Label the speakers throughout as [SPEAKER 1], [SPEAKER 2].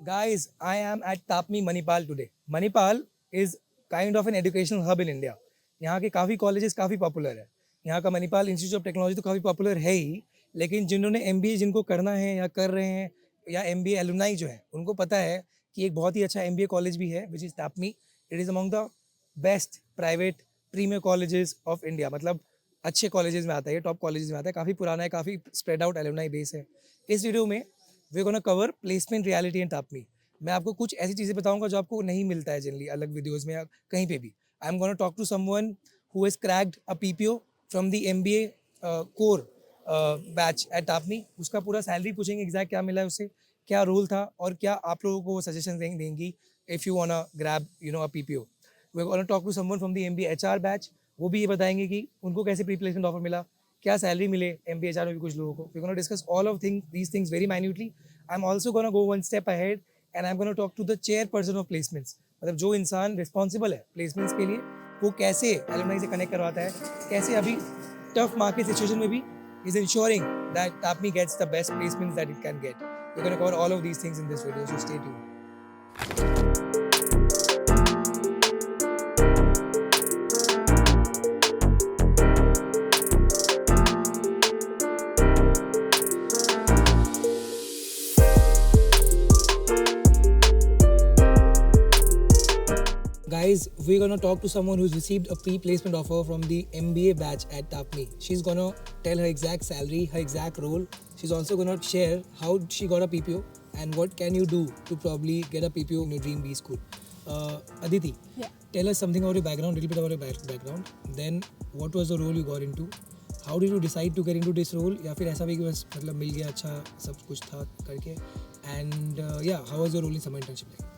[SPEAKER 1] Guys, I am at TAPMI Manipal today. Manipal is kind of an educational hub in India. यहाँ के काफ़ी colleges काफ़ी popular है. यहाँ का मणिपाल इंस्टीट्यूट ऑफ टेक्नोलॉजी तो काफ़ी पॉपुलर है ही, लेकिन जिन्होंने MBA जिनको करना है या कर रहे हैं या MBA एलुमनाई जो है उनको पता है कि एक बहुत ही अच्छा MBA कॉलेज भी है which is TAPMI. It is among the best private premier colleges of India. मतलब अच्छे कॉलेजेस में आता है, टॉप कॉलेजेस में आता है, काफ़ी पुराना है, काफ़ी स्प्रेड आउट एलुमनाई बेस है. इस वीडियो में we gonna cover placement reality and TAPMI. मैं आपको कुछ ऐसी चीज़ें बताऊंगा जो आपको नहीं मिलता है जनरली अलग वीडियोस में या कहीं पे भी. I am gonna talk to someone who has cracked a PPO from the MBA core batch at TAPMI. उसका पूरा सैलरी पूछेंगे एग्जैक्ट क्या मिला है उसे, क्या रोल था और क्या आप लोगों को वो सजेशन देंगी if you want grab a PPO. We gonna talk to someone from the MBA HR batch. वो भी ये बताएंगे कि उनको कैसे प्री प्लेसमेंट ऑफर मिला, क्या सैलरी मिले MBA HR में भी कुछ लोगों को. We gonna discuss all of these things very minutely. I'm also gonna go one step ahead and I'm gonna talk to the chairperson of placements. मतलब जो इंसान रिस्पॉन्सिबल है प्लेसमेंट्स के लिए वो कैसे एलुमनाई से कनेक्ट करवाता है, कैसे अभी टफ मार्केट सिचुएशन में भी is ensuring that TAPMI gets the best placements that it can get. We're gonna cover all of these things in this video, so stay tuned. Guys, we're gonna talk to someone who's received a pre-placement offer from the MBA batch at TAPMI. She's gonna tell her exact salary, her exact role. She's also gonna share how she got a PPO and what can you do to probably get a PPO in your dream B school. Aditi, tell us something about your background, a little bit about your background. Then, what was the role you got into? How did you decide to get into this role? या फिर ऐसा भी कि बस मतलब मिल गया अच्छा सब कुछ था करके. And yeah, how was your role in summer internship like?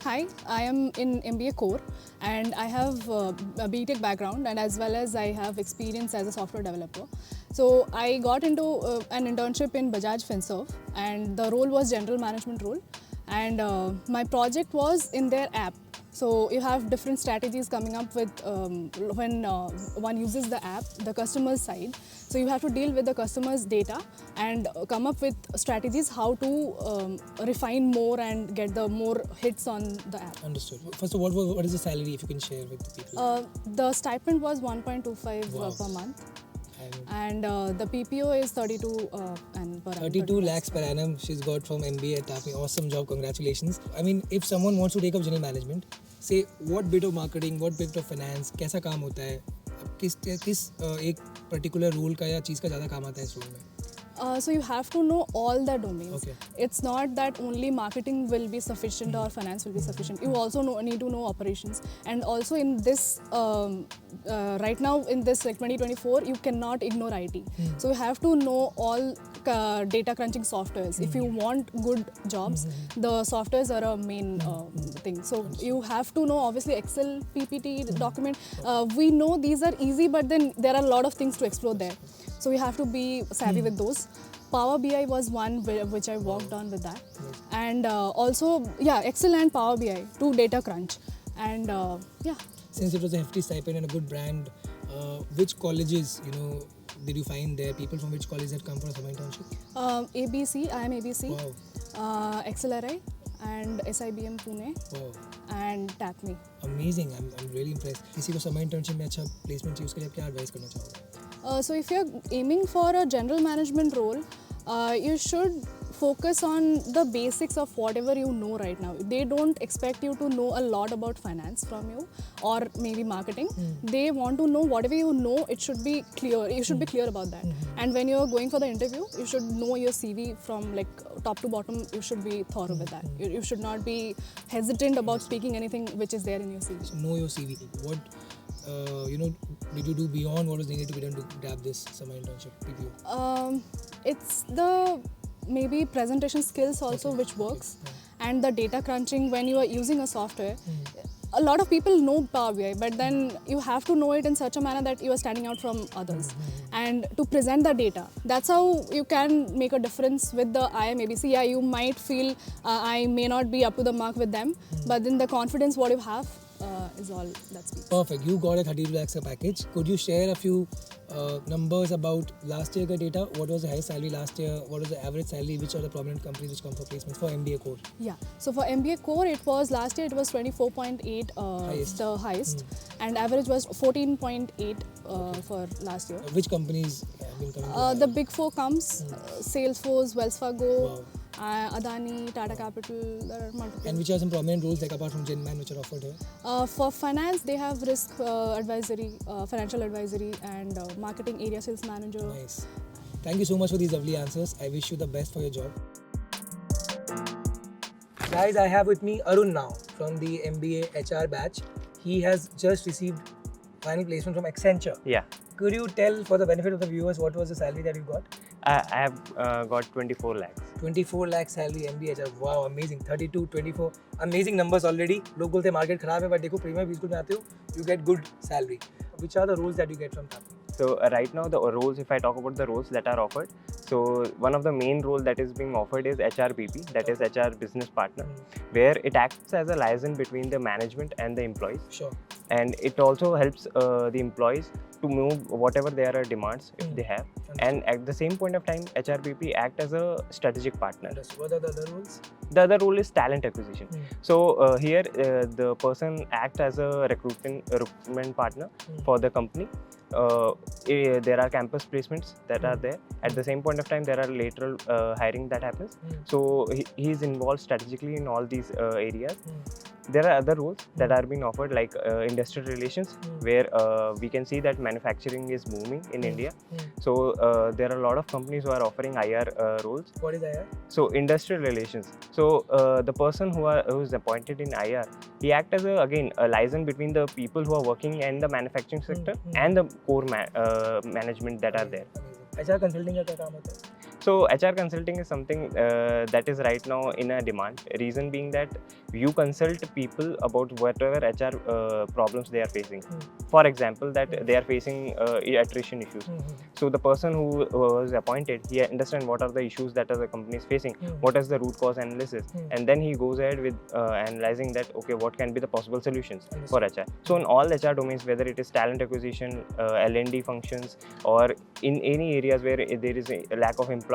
[SPEAKER 2] Hi, I am in MBA core and I have a BTech background and as well as I have experience as a software developer. So I got into an internship in Bajaj Finserv and the role was general management role and my project was in their app. So you have different strategies coming up with when one uses the app, the customer's side. So you have to deal with the customer's data and come up with strategies how to refine more and get the more hits on the app.
[SPEAKER 1] Understood. First of all, what is the salary if you can share with the people?
[SPEAKER 2] The stipend was 1.25 per month. And the PPO is 32 and per annum.
[SPEAKER 1] 32 lakhs per annum she's got from MBA at TAPMI. Awesome job, congratulations. I mean, if someone wants to take up general management, say what bit of marketing, what bit of finance, कैसा काम होता है, किस एक particular role का या चीज़ का ज़्यादा काम आता है इस role में?
[SPEAKER 2] So you have to know all the domains.
[SPEAKER 1] Okay.
[SPEAKER 2] It's not that only marketing will be sufficient or finance will be sufficient. You also need to know operations. And also in this, right now in this like 2024, you cannot ignore IT. So you have to know all data crunching softwares. If you want good jobs, the softwares are a main thing. So you have to know obviously Excel, PPT, document. We know these are easy, but then there are a lot of things to explore there. So you have to be savvy with those. Power BI was one which I worked on with that. And also, Excel and Power BI to data crunch. And
[SPEAKER 1] Since it was a hefty stipend and a good brand, which colleges, did you find there? People from which colleges had come for a summer internship?
[SPEAKER 2] ABC, I am ABC.
[SPEAKER 1] Wow.
[SPEAKER 2] XLRI and SIBM Pune.
[SPEAKER 1] Wow.
[SPEAKER 2] And TAPMI.
[SPEAKER 1] Amazing. I'm really impressed. किसी को summer internship में अच्छा placement चाहिए उसके लिए आप क्या advice करना चाहोगे?
[SPEAKER 2] So if you're aiming for a general management role, you should focus on the basics of whatever you know right now. They don't expect you to know a lot about finance from you or maybe marketing. They want to know whatever you know, it should be clear. You should be clear about that. And when you're going for the interview, you should know your CV from like top to bottom. You should be thorough with that. You should not be hesitant about speaking anything which is there in your CV.
[SPEAKER 1] So know your CV. What did you do beyond what was needed to be done to grab this summer internship PPO?
[SPEAKER 2] It's the maybe presentation skills also which works, and the data crunching when you are using a software. A lot of people know Power BI, but then you have to know it in such a manner that you are standing out from others. And to present the data, that's how you can make a difference with the IM ABC. Yeah, you might feel I may not be up to the mark with them, but then the confidence what you have, is all that speaks.
[SPEAKER 1] Perfect. You got a 32 lakhs package. Could you share a few numbers about last year ka data? What was the highest salary last year? What was the average salary? Which are the prominent companies which come for placements for MBA core?
[SPEAKER 2] Yeah. So for MBA core, it was last year it was 24.8, the highest, and average was 14.8 for last year.
[SPEAKER 1] Which companies have been coming?
[SPEAKER 2] The big four comes Salesforce, Wells Fargo,
[SPEAKER 1] Wow.
[SPEAKER 2] Adani, Tata Capital. There are multiple.
[SPEAKER 1] And which are some prominent roles like apart from GenMan which are offered here?
[SPEAKER 2] For finance, they have risk advisory, financial advisory, and marketing area sales manager.
[SPEAKER 1] Nice. Thank you so much for these lovely answers. I wish you the best for your job. Guys, I have with me Arun now from the MBA HR batch. He has just received final placement from Accenture.
[SPEAKER 3] Yeah,
[SPEAKER 1] Could you tell for the benefit of the viewers what was the salary that you got?
[SPEAKER 3] I have got 24 lakhs.
[SPEAKER 1] 24 lakh salary MBA HR. Wow, amazing. 32, 24. Amazing numbers already. लोग बोलते हैं market खराब है, but देखो premium school में आते हो, you get good salary. Which are the roles that you get from TAPMI?
[SPEAKER 3] So right now the roles, if I talk about the roles that are offered, so one of the main role that is being offered is HRBP, that is HR Business Partner, where it acts as a liaison between the management and the employees,
[SPEAKER 1] Sure.
[SPEAKER 3] and it also helps the employees to move whatever their demands if they have, and at the same point of time HRBP act as a strategic partner.
[SPEAKER 1] Understood. What are the other roles?
[SPEAKER 3] The other role is talent acquisition. So here the person acts as a recruitment partner for the company. There are campus placements that are there. At the same point of time, there are lateral hiring that happens. So he is involved strategically in all these areas. There are other roles that are being offered like industrial relations, where we can see that manufacturing is booming in India. So there are a lot of companies who are offering IR roles.
[SPEAKER 1] What is IR?
[SPEAKER 3] So industrial relations. So the person who is appointed in IR, he acts as a liaison between the people who are working in the manufacturing sector and the core management that are there.
[SPEAKER 1] HR consulting का क्या काम होता है?
[SPEAKER 3] So HR consulting is something that is right now in a demand. Reason being that you consult people about whatever HR problems they are facing. For example, that they are facing attrition issues. So the person who was appointed, he understands what are the issues that the company is facing, what is the root cause analysis, and then he goes ahead with analyzing that, okay, what can be the possible solutions for HR. So in all HR domains, whether it is talent acquisition, L&D functions, or in any areas where there is a lack of employee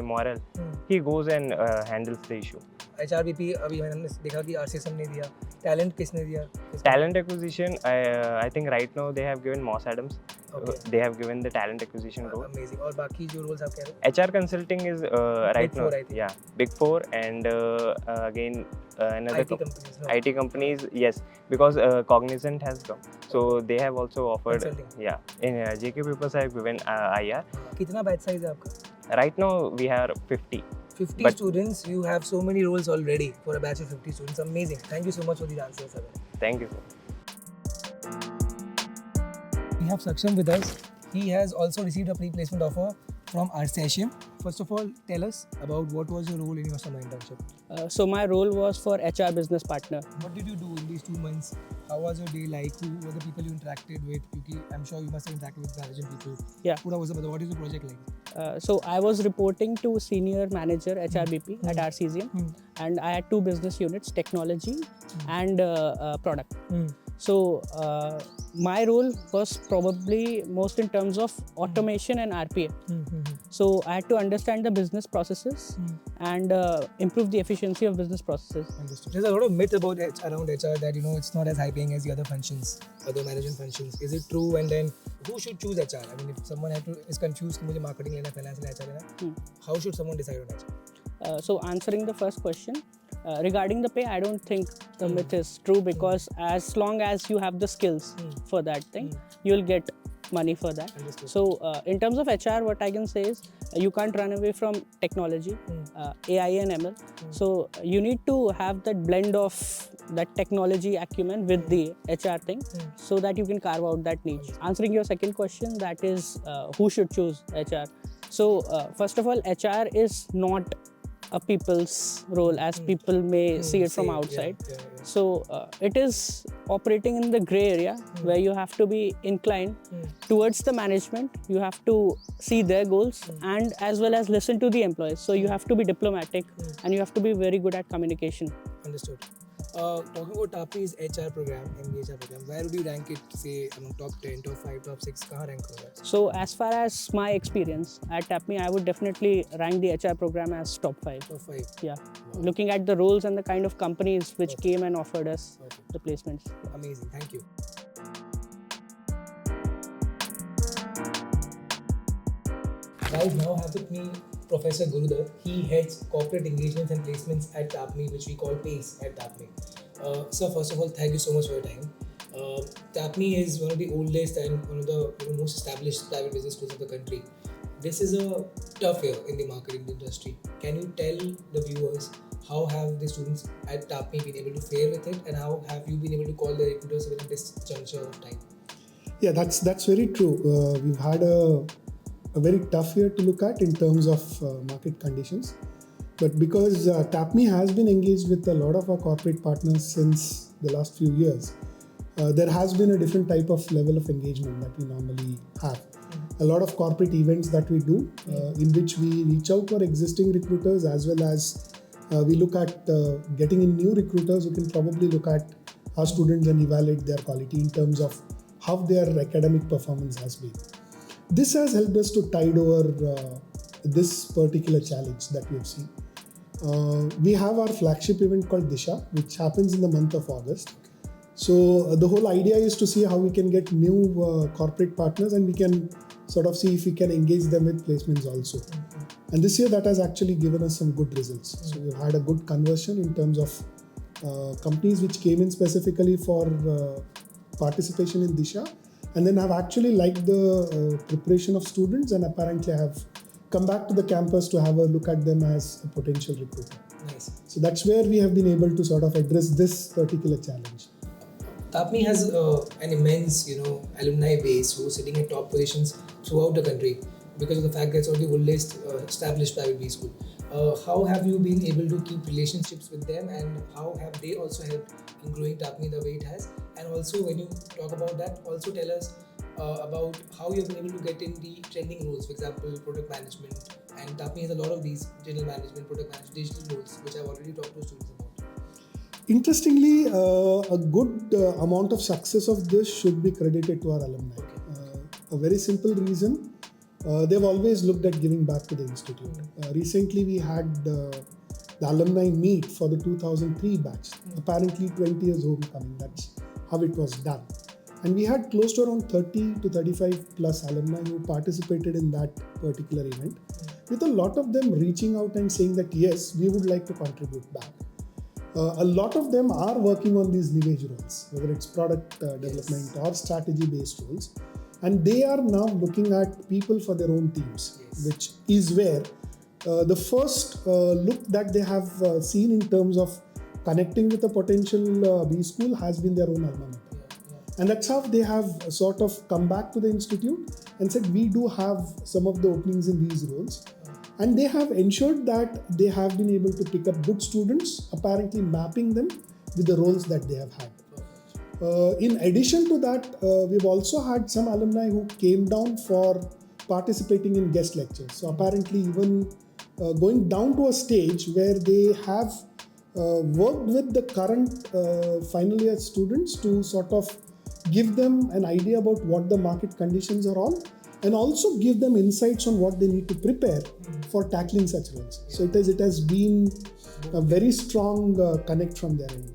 [SPEAKER 3] morale, he goes and handles the issue.
[SPEAKER 1] HRBP अभी मैंने देखा कि RCSM ने दिया. Talent किसने दिया?
[SPEAKER 3] Talent acquisition, I think right now they have given Moss Adams.
[SPEAKER 1] Okay.
[SPEAKER 3] They have given the talent acquisition role.
[SPEAKER 1] Amazing. और बाकी जो roles आप कह रहे हो?
[SPEAKER 3] HR consulting is right
[SPEAKER 1] Big
[SPEAKER 3] now,
[SPEAKER 1] Four, I think.
[SPEAKER 3] yeah, Big Four, and again another
[SPEAKER 1] IT companies. No.
[SPEAKER 3] IT companies, yes, because Cognizant has come, so they have also offered.
[SPEAKER 1] Consulting.
[SPEAKER 3] Yeah, in JK Papers I have given IR.
[SPEAKER 1] कितना batch size है आपका?
[SPEAKER 3] Right now we have 50.
[SPEAKER 1] 50
[SPEAKER 3] But-
[SPEAKER 1] students. You have so many roles already for a batch of 50 students. Amazing. Thank you so much for these answers, sir.
[SPEAKER 3] Thank you, sir.
[SPEAKER 1] We have Saksham with us. He has also received a pre-placement offer from RCSM. First of all, tell us about what was your role in your summer internship.
[SPEAKER 4] So my role was for HR business partner.
[SPEAKER 1] What did you do in these 2 months? How was your day like? Who were the people you interacted with? Because I'm sure you must have interacted with management people.
[SPEAKER 4] Yeah.
[SPEAKER 1] What is the project like?
[SPEAKER 4] So I was reporting to senior manager HRBP at RCSM, and I had 2 business units: technology and product. So my role was probably most in terms of automation and RPA. So I had to understand the business processes and improve the efficiency of business processes.
[SPEAKER 1] Understood. There's a lot of myth about around HR that it's not as high paying as the other functions, other management functions. Is it true? And then who should choose HR? I mean, if someone is confused, मुझे marketing लेना, finance लेना, HR लेना, how should someone decide on HR?
[SPEAKER 4] So answering the first question, regarding the pay, I don't think the myth is true, because as long as you have the skills for that thing, you'll get money for that.
[SPEAKER 1] Understood.
[SPEAKER 4] So in terms of HR, what I can say is you can't run away from technology, AI and ML. So you need to have that blend of that technology acumen with the HR thing, so that you can carve out that niche. Answering your second question, that is who should choose HR. So first of all, HR is not a people's role as people may see it from outside. So it is operating in the gray area where you have to be inclined towards the management. You have to see their goals and as well as listen to the employees. So you have to be diplomatic and you have to be very good at communication.
[SPEAKER 1] Understood. Talking about TAPMI's HR program, MBA HR program, where would you rank it, say, among top 10, top 5, top 6? कहाँ rank होगा?
[SPEAKER 4] So as far as my experience at TAPMI, I would definitely rank the HR program as top 5.
[SPEAKER 1] Top 5.
[SPEAKER 4] Yeah, looking at the roles and the kind of companies which came and offered us the placements.
[SPEAKER 1] Amazing. Thank you. Guys, now have with me Professor Gurudar. He heads corporate engagements and placements at TAPMI, which we call PACE at TAPMI. Sir, first of all, thank you so much for your time. TAPMI is one of the oldest and one of the most established private business schools of the country. This is a tough year in the marketing industry. Can you tell the viewers how have the students at TAPMI been able to fare with it, and how have you been able to call the recruiters within this juncture of time?
[SPEAKER 5] Yeah, that's very true. We've had a very tough year to look at in terms of market conditions. But because TAPMI has been engaged with a lot of our corporate partners since the last few years, there has been a different type of level of engagement that we normally have. A lot of corporate events that we do in which we reach out to our existing recruiters, as well as we look at getting in new recruiters who can probably look at our students and evaluate their quality in terms of how their academic performance has been. This has helped us to tide over this particular challenge that we have seen. We have our flagship event called Disha, which happens in the month of August. So the whole idea is to see how we can get new corporate partners, and we can sort of see if we can engage them with placements also. And this year that has actually given us some good results. So we've had a good conversion in terms of companies which came in specifically for participation in Disha, and then have actually liked the preparation of students, and apparently have come back to the campus to have a look at them as a potential recruiter.
[SPEAKER 1] Nice.
[SPEAKER 5] So that's where we have been able to sort of address this particular challenge.
[SPEAKER 1] TAPMI has an immense, alumni base who are sitting at top positions throughout the country because of the fact that it's one of the oldest established private B school. How have you been able to keep relationships with them, and how have they also helped in growing TAPMI the way it has? And also, when you talk about that, also tell us about how you've been able to get in the trending roles, for example, product management. And TAPMI has a lot of these general management, product management, digital roles, which I've already talked to students about.
[SPEAKER 5] Interestingly, a good amount of success of this should be credited to our alumni. A very simple reason, they've always looked at giving back to the institute. Recently, we had the alumni meet for the 2003 batch. Apparently 20 years homecoming, that's how it was done. And we had close to around 30 to 35 plus alumni who participated in that particular event, with a lot of them reaching out and saying that yes, we would like to contribute back. A lot of them are working on these new age roles, whether it's product development or strategy based roles, and they are now looking at people for their own teams, which is where the first look that they have seen in terms of connecting with a potential B school has been their own alma mater. And that's how they have sort of come back to the institute and said, we do have some of the openings in these roles. And they have ensured that they have been able to pick up good students, apparently mapping them with the roles that they have had. In addition to that, we've also had some alumni who came down for participating in guest lectures. So apparently even going down to a stage where they have worked with the current final year students to sort of give them an idea about what the market conditions are on, and also give them insights on what they need to prepare for tackling such roles. So it has been a very strong connect from their end.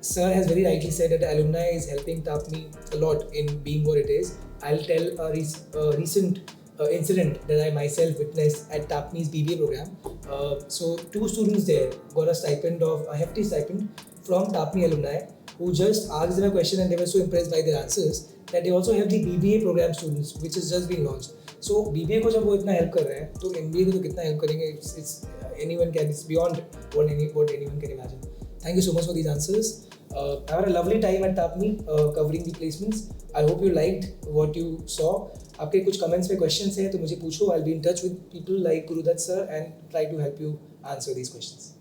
[SPEAKER 1] Sir has very rightly said that the alumni is helping TAPMI a lot in being what it is. I'll tell a recent incident that I myself witnessed at TAPMI's BBA program. So 2 students there got a hefty stipend from TAPMI alumni who just asked them a question, and they were so impressed by their answers that they also have the BBA program students, which has just been launched. So BBA को जब वो इतना help कर रहे हैं, तो MBA को तो कितना help करेंगे? It's beyond what anyone can imagine. Thank you so much for these answers. I had a lovely time at TAPMI covering the placements. I hope you liked what you saw. आपके कुछ comments पे questions हैं तो मुझे पूछो. I'll be in touch with people like Gurudat sir and try to help you answer these questions.